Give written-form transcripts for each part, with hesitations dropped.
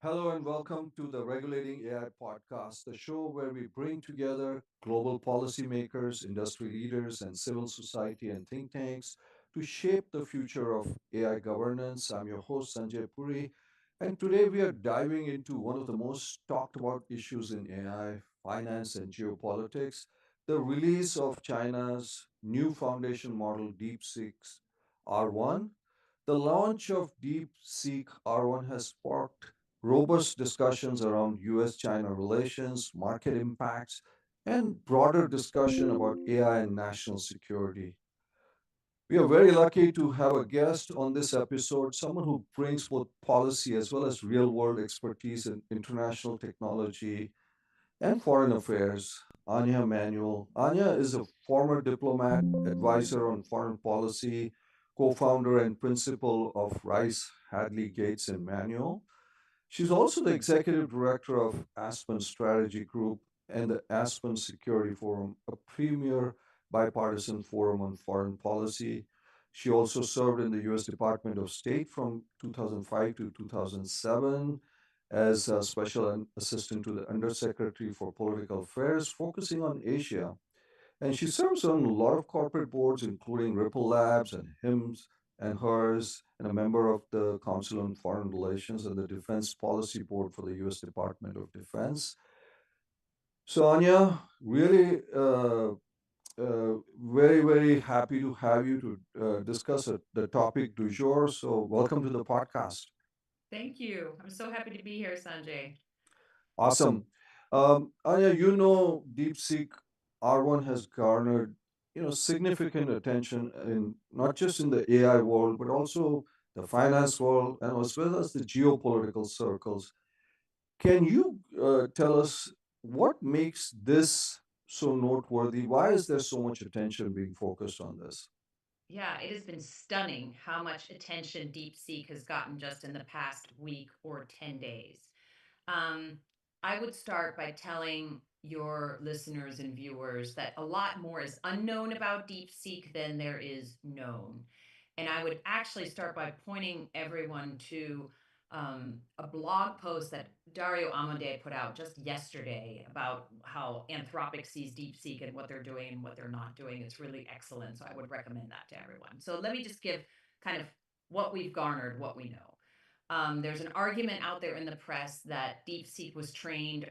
Hello and welcome to the Regulating AI podcast, the show where we bring together global policymakers, industry leaders, and civil society and think tanks to shape the future of AI governance. I'm your host, Sanjay Puri, and today we are diving into one of the most talked about issues in AI, finance, and geopolitics, the release of China's new foundation model, DeepSeek R1. The launch of DeepSeek R1 has sparked robust discussions around US China relations, market impacts, and broader discussion about AI and national security. We are very lucky to have a guest on this episode, someone who brings both policy as well as real world expertise in international technology and foreign affairs. Anja Manuel. Anja is a former diplomat, advisor on foreign policy, co founder and principal of Rice, Hadley, Gates, and Manuel. She's also the executive director of Aspen Strategy Group and the Aspen Security Forum, a premier bipartisan forum on foreign policy. She also served in the U.S. Department of State from 2005 to 2007 as a special assistant to the Undersecretary for Political Affairs, focusing on Asia. And she serves on a lot of corporate boards, including Ripple Labs and HIMSS and HERS, and a member of the Council on Foreign Relations and the Defense Policy Board for the U.S. Department of Defense. So, Anya, really very, very happy to have you to discuss the topic du jour. So, welcome to the podcast. Thank you. I'm so happy to be here, Sanjay. Awesome. Anya, DeepSeek R1 has garnered, significant attention in not just in the AI world, but also the finance world and as well as the geopolitical circles. Can you tell us what makes this so noteworthy? Why is there so much attention being focused on this? Yeah, it has been stunning how much attention DeepSeek has gotten just in the past week or 10 days. Um, I would start by telling your listeners and viewers that a lot more is unknown about DeepSeek than there is known. And I would actually start by pointing everyone to a blog post that Dario Amodei put out just yesterday about how Anthropic sees DeepSeek and what they're doing and what they're not doing. It's really excellent. So I would recommend that to everyone. So let me just give kind of what we've garnered, what we know. There's an argument out there in the press that DeepSeek was trained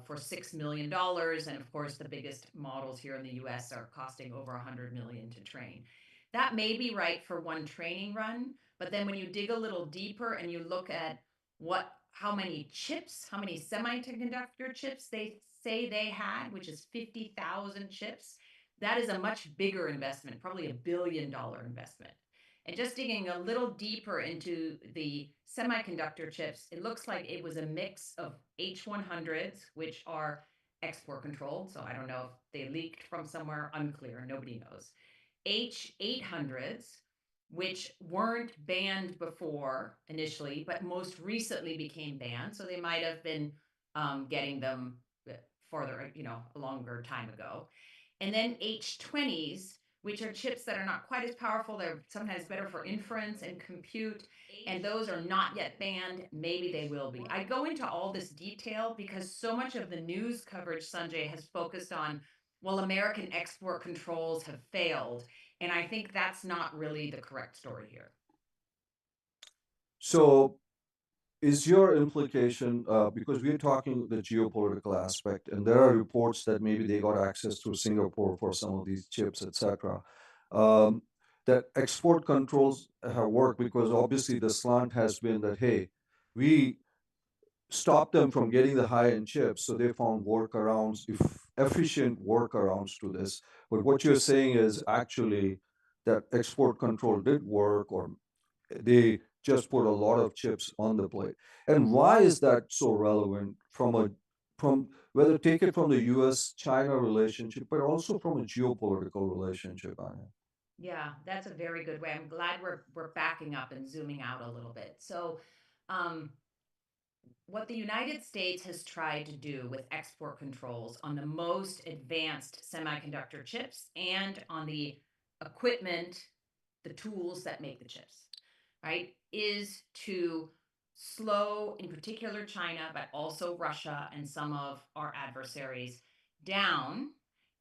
for $6 million, and of course, the biggest models here in the U.S. are costing over $100 million to train. That may be right for one training run, but then when you dig a little deeper and you look at how many chips, how many semiconductor chips they say they had, which is 50,000 chips, that is a much bigger investment, probably $1 billion investment. And just digging a little deeper into the semiconductor chips, it looks like it was a mix of H100s, which are export controlled. So I don't know if they leaked from somewhere, unclear, nobody knows. H800s, which weren't banned before initially, but most recently became banned. So they might have been getting them farther, a longer time ago. And then H20s, which are chips that are not quite as powerful. They're sometimes better for inference and compute. And those are not yet banned. Maybe they will be. I go into all this detail because so much of the news coverage, Sanjay, has focused on, well, American export controls have failed. And I think that's not really the correct story here. So, is your implication because we're talking the geopolitical aspect, and there are reports that maybe they got access to Singapore for some of these chips, etc. Um, that export controls have worked because obviously the slant has been that hey, we stop them from getting the high-end chips, so they found workarounds, efficient workarounds to this. But what you're saying is actually that export control did work, or they just put a lot of chips on the plate. And why is that so relevant from whether take it from the US China relationship, but also from a geopolitical relationship, Anya? Yeah, that's a very good way. I'm glad we're backing up and zooming out a little bit. So, um, what the United States has tried to do with export controls on the most advanced semiconductor chips and on the equipment, the tools that make the chips, right, is to slow, in particular China, but also Russia and some of our adversaries down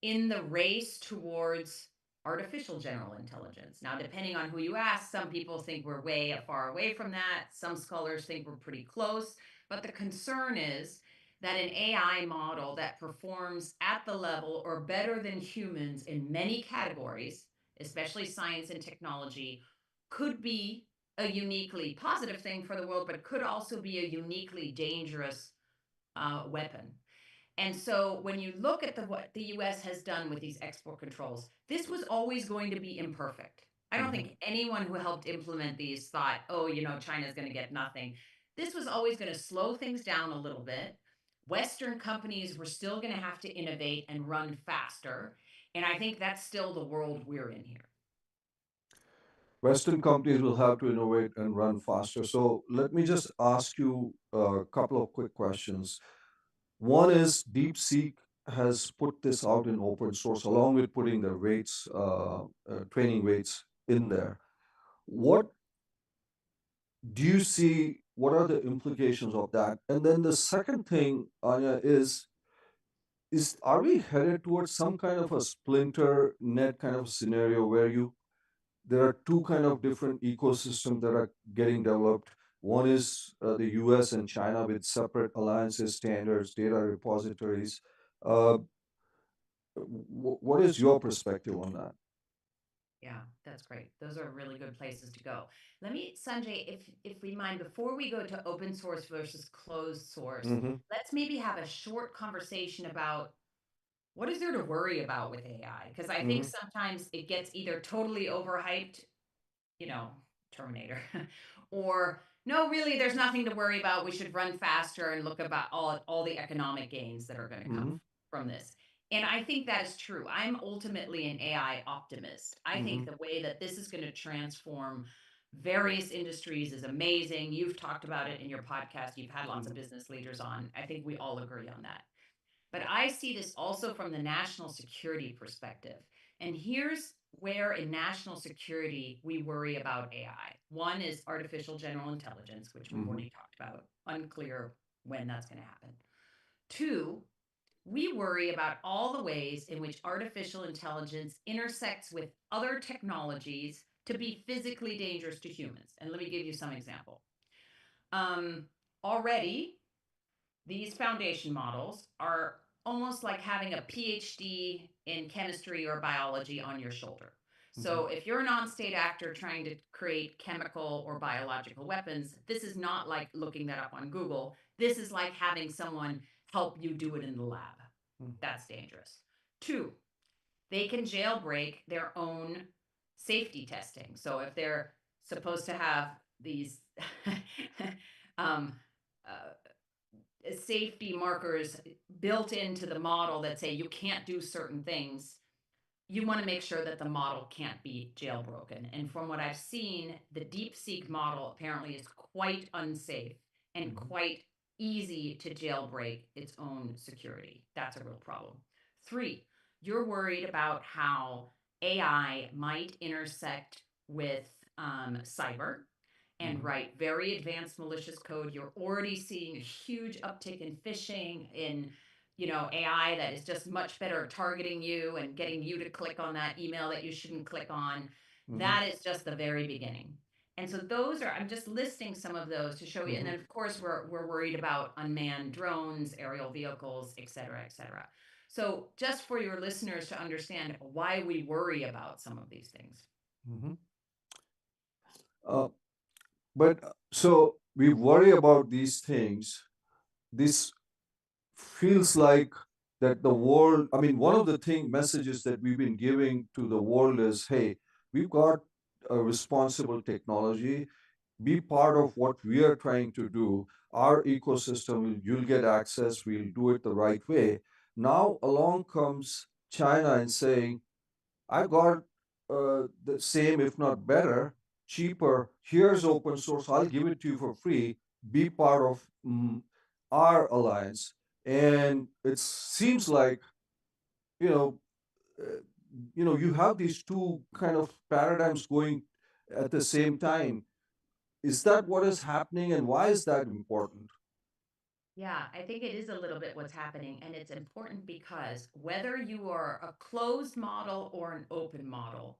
in the race towards artificial general intelligence. Now, depending on who you ask, some people think we're way far away from that. Some scholars think we're pretty close. But the concern is that an AI model that performs at the level or better than humans in many categories, especially science and technology, could be a uniquely positive thing for the world, but could also be a uniquely dangerous weapon. And so when you look at what the US has done with these export controls, this was always going to be imperfect. I don't Mhm. think anyone who helped implement these thought, oh, China's going to get nothing. This was always going to slow things down a little bit. Western companies were still going to have to innovate and run faster. And I think that's still the world we're in here. Western companies will have to innovate and run faster. So let me just ask you a couple of quick questions. One is DeepSeek has put this out in open source along with putting the weights, training weights in there. What do you see? What are the implications of that? And then the second thing, Anya, is are we headed towards some kind of a splinter net kind of scenario where there are two kind of different ecosystems that are getting developed. One is the US and China with separate alliances, standards, data repositories. Uh, what is your perspective on that? Yeah, that's great. Those are really good places to go. Let me, Sanjay, if we mind, before we go to open source versus closed source, Mm-hmm. let's maybe have a short conversation about what is there to worry about with AI? Because I think Mm-hmm. sometimes it gets either totally overhyped, you know, Terminator, or no, really, there's nothing to worry about. We should run faster and look about all the economic gains that are going to come Mm-hmm. from this. And I think that is true. I'm ultimately an AI optimist. I Mm-hmm. think the way that this is going to transform various industries is amazing. You've talked about it in your podcast. You've had lots of business leaders on. I think we all agree on that. But I see this also from the national security perspective. And here's where in national security we worry about AI. One is artificial general intelligence, which we've Mm-hmm. already talked about, unclear when that's going to happen. Two, we worry about all the ways in which artificial intelligence intersects with other technologies to be physically dangerous to humans. And let me give you some example. Um, Already, these foundation models are almost like having a PhD in chemistry or biology on your shoulder. Mm-hmm. So, if you're a non state actor trying to create chemical or biological weapons, this is not like looking that up on Google. This is like having someone help you do it in the lab. That's dangerous. Two, they can jailbreak their own safety testing. So, if they're supposed to have these um, uh, safety markers built into the model that say you can't do certain things, you want to make sure that the model can't be jailbroken. And from what I've seen, the DeepSeek model apparently is quite unsafe and Mm-hmm. quite easy to jailbreak its own security. That's a real problem. Three, you're worried about how AI might intersect with cyber and Mm-hmm. write very advanced malicious code. You're already seeing a huge uptick in phishing, in AI that is just much better at targeting you and getting you to click on that email that you shouldn't click on. Mm-hmm. That is just the very beginning. And so those are, I'm just listing some of those to show you. And Mm-hmm. then of course we're worried about unmanned drones, aerial vehicles, et cetera, et cetera. So just for your listeners to understand why we worry about some of these things. Mm-hmm. Uh, but so we worry about these things. This feels like that the world, I mean, one of the messages that we've been giving to the world is, hey, we've got a responsible technology, be part of what we are trying to do. Our ecosystem, you'll get access, we'll do it the right way. Now along comes China and saying, I've got the same, if not better, cheaper. Here's open source. I'll give it to you for free. Be part of our alliance. And it seems like, you know, uh, you have these two kind of paradigms going at the same time. Is that what is happening, and why is that important? Yeah, I think it is a little bit what's happening. And it's important because whether you are a closed model or an open model,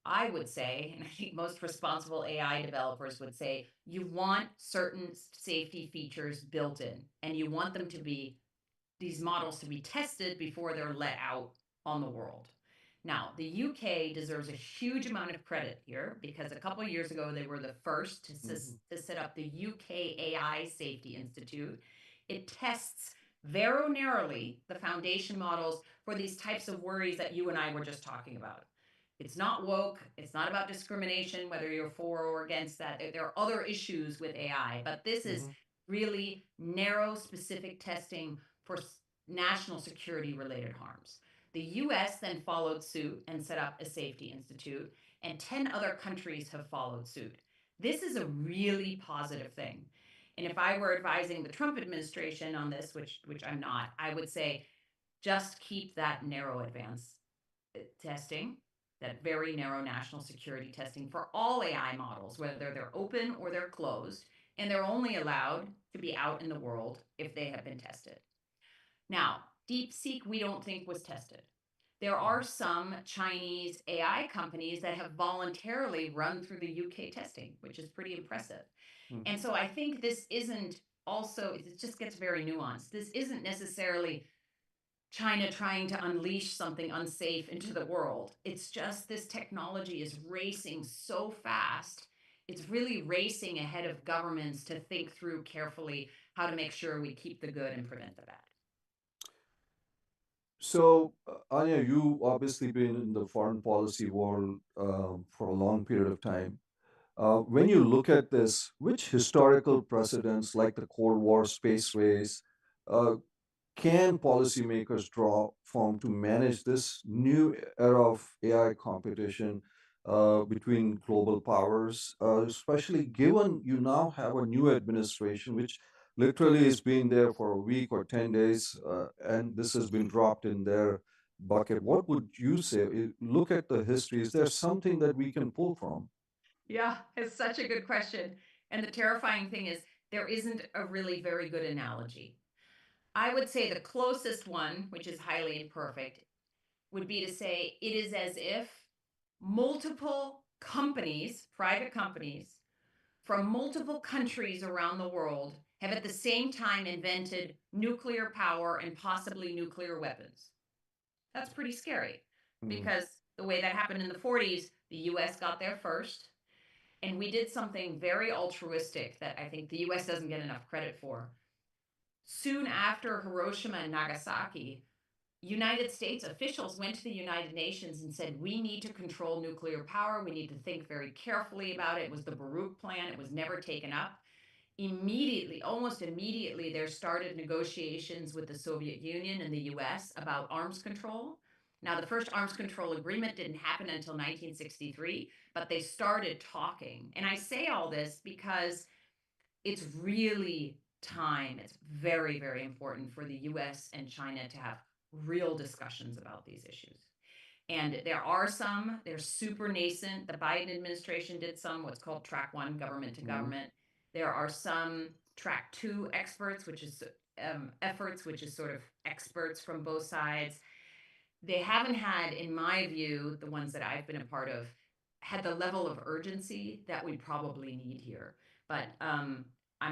I would say, and I think most responsible AI developers would say, you want certain safety features built in, and you want them to be these models to be tested before they're let out on the world. Now, the UK deserves a huge amount of credit here because a couple of years ago they were the first Mhm, to set up the UK AI Safety Institute. It tests very narrowly the foundation models for these types of worries that you and I were just talking about. It's not woke. It's not about discrimination, whether you're for or against that. There are other issues with AI, but this is mhm, really narrow, specific testing for national security related harms. The US then followed suit and set up a safety institute, and 10 other countries have followed suit. This is a really positive thing. And if I were advising the Trump administration on this, which I'm not, I would say just keep that narrow advance testing, that very narrow national security testing for all AI models, whether they're open or they're closed, and they're only allowed to be out in the world if they have been tested. Now, DeepSeek, we don't think was tested. There are some Chinese AI companies that have voluntarily run through the UK testing, which is pretty impressive. mhm. And so I think this isn't also, it just gets very nuanced. This isn't necessarily China trying to unleash something unsafe into the world. It's just this technology is racing so fast. It's really racing ahead of governments to think through carefully how to make sure we keep the good and prevent the bad. So, Anya, you obviously been in the foreign policy world for a long period of time. When you look at this, which historical precedents, like the Cold War space race, uh, can policymakers draw from to manage this new era of AI competition between global powers, especially given you now have a new administration, which literally has been there for a week or 10 days, and this has been dropped in their bucket? What would you say? Look at the history. Is there something that we can pull from? Yeah, it's such a good question. And the terrifying thing is, there isn't a really very good analogy. I would say the closest one, which is highly imperfect, would be to say it is as if multiple companies, private companies, from multiple countries around the world have at the same time invented nuclear power and possibly nuclear weapons. That's pretty scary Mm, because the way that happened in the 40s, the US got there first. And we did something very altruistic that I think the US doesn't get enough credit for. Soon after Hiroshima and Nagasaki, United States officials went to the United Nations and said, we need to control nuclear power. We need to think very carefully about it. It was the Baruch Plan, it was never taken up. Immediately, almost immediately, there started negotiations with the Soviet Union and the US about arms control. Now, the first arms control agreement didn't happen until 1963, but they started talking. And I say all this because it's really time. It's very, very important for the US and China to have real discussions about these issues. And there are some, they're super nascent. The Biden administration did some, what's called track one, government to mm. government. There are some track two experts, which is efforts, which is sort of experts from both sides. They haven't had, in my view, the ones that I've been a part of, had the level of urgency that we probably need here. But I'm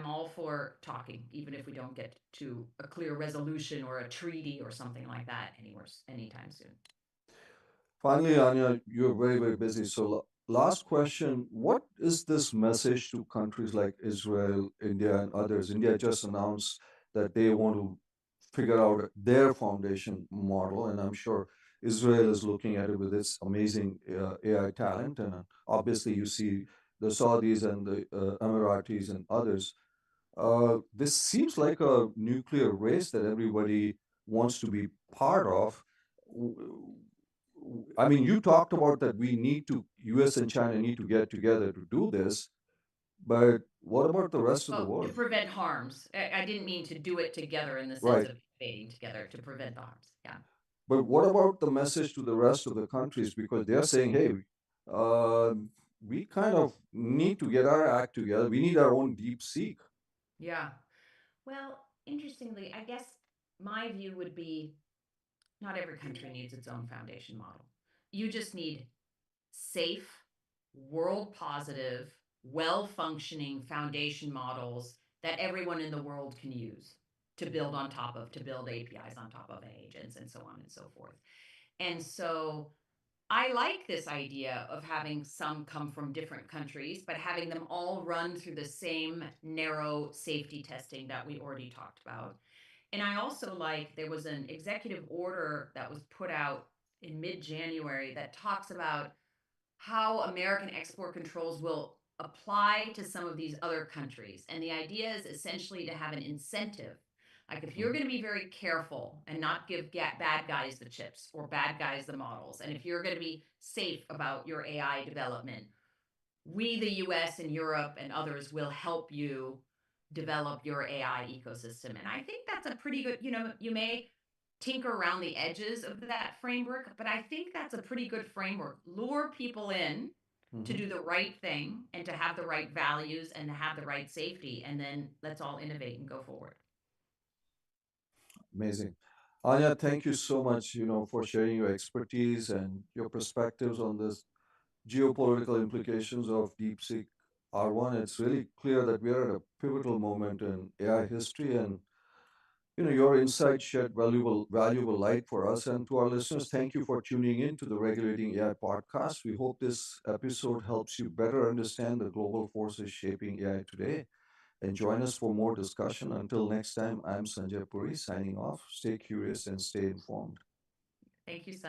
all for talking, even if we don't get to a clear resolution or a treaty or something like that anywhere anytime soon. Finally, Anya, you're very, very busy. So, last question: what is this message to countries like Israel, India, and others? India just announced that they want to figure out their foundation model, and I'm sure Israel is looking at it with its amazing AI talent. And obviously, you see the Saudis and the Emiratis and others. This seems like a nuclear race that everybody wants to be part of. I mean, you talked about that we need to, US and China need to get together to do this, but what about the rest of the Well, to world? prevent harms. I didn't mean to do it together in the sense Right. of invading together to prevent the harms. Yeah. But what about the message to the rest of the countries? Because they're saying, hey, uh, we kind of need to get our act together. We need our own deep seek. Yeah. Well, interestingly, I guess my view would be not every country needs its own foundation model. You just need safe, world positive, well functioning foundation models that everyone in the world can use to build on top of, to build APIs on top of agents and so on and so forth. And so I like this idea of having some come from different countries, but having them all run through the same narrow safety testing that we already talked about. And I also like there was an executive order that was put out in mid January that talks about how American export controls will apply to some of these other countries. And the idea is essentially to have an incentive. Like if you're Mhm. going to be very careful and not give bad guys the chips or bad guys the models, and if you're going to be safe about your AI development, we, the US and Europe and others, will help you develop your AI ecosystem. And I think that's a pretty good, you may tinker around the edges of that framework, but I think that's a pretty good framework. Lure people in to Mhm. do the right thing and to have the right values and to have the right safety. And then let's all innovate and go forward. Amazing. Anya, thank you so much, for sharing your expertise and your perspectives on this geopolitical implications of DeepSeek R1. It's really clear that we are at a pivotal moment in AI history, and your insights shed valuable light for us and to our listeners. Thank you for tuning in to the Regulating AI podcast. We hope this episode helps you better understand the global forces shaping AI today. And join us for more discussion. Until next time, I'm Sanjay Puri signing off. Stay curious and stay informed. Thank you,